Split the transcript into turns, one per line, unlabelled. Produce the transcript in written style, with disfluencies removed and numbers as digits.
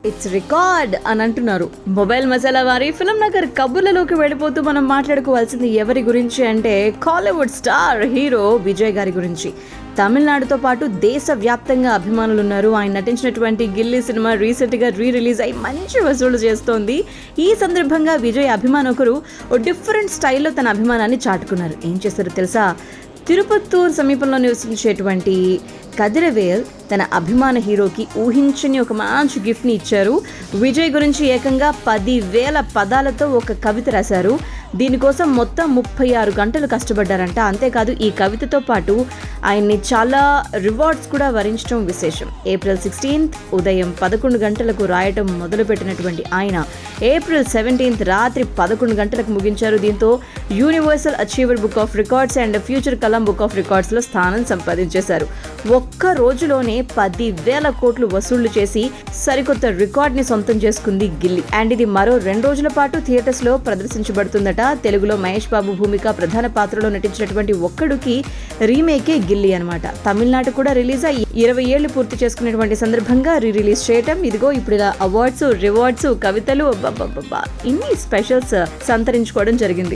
It's record అని అంటున్నారు. Mobile masala వారి ఫిల్మ్ నగర్ కబుర్లలోకి వెళ్ళిపోతూ మనం మాట్లాడుకోవాల్సింది ఎవరి గురించి అంటే కాలీవుడ్ స్టార్ హీరో విజయ్ గారి గురించి. తమిళనాడుతో పాటు దేశవ్యాప్తంగా అభిమానులు ఉన్నారు. ఆయన నటించినటువంటి గిల్లీ సినిమా రీసెంట్గా రిలీజ్ అయి మంచి వసూలు చేస్తోంది. ఈ సందర్భంగా విజయ్ అభిమాని ఒకరు ఓ డిఫరెంట్ స్టైల్లో తన అభిమానాన్ని చాటుకున్నారు. ఏం చేశారో తెలుసా? తిరుపత్తూర్ సమీపంలో నివసించేటువంటి కదిరవేల్ తన అభిమాన హీరోకి ఊహించని ఒక మంచి గిఫ్ట్ని ఇచ్చారు. విజయ్ గురించి ఏకంగా 10,000 పదాలతో ఒక కవిత రాశారు. దీనికోసం మొత్తం 36 గంటలు కష్టపడ్డారంట. అంతేకాదు ఈ కవితతో పాటు ఆయన్ని చాలా రివార్డ్స్ కూడా వరించడం విశేషం. ఏప్రిల్ 16th ఉదయం 11 గంటలకు రాయటం మొదలుపెట్టినటువంటి ఆయన ఏప్రిల్ 17th రాత్రి 11 గంటలకు ముగించారు. దీంతో universal achiever book of records and future కలం బుక్ ఆఫ్ రికార్డ్స్లో స్థానం సంపాదించేశారు. ఒక్క రోజులోనే 10,000 కోట్లు వసూళ్లు చేసి సరికొత్త రికార్డ్ని సొంతం చేసుకుంది గిల్లీ. అండ్ ఇది మరో 2 రోజుల పాటు థియేటర్స్లో ప్రదర్శించబడుతుందట. తెలుగులో మహేష్ బాబు భూమిక ప్రధాన పాత్రలో నటించినటువంటి ఒక్కడుకి రీమేకే గిల్లీ అనమాట. తమిళనాడు కూడా రిలీజ్ అయ్యి 20 ఏళ్లు పూర్తి చేసుకునేటువంటి సందర్భంగా రిలీజ్ చేయటం. ఇదిగో ఇప్పుడు ఇలా అవార్డ్స్, రివార్డ్స్, కవితలు ఇన్ని స్పెషల్స్ సంతరించుకోవడం జరిగింది.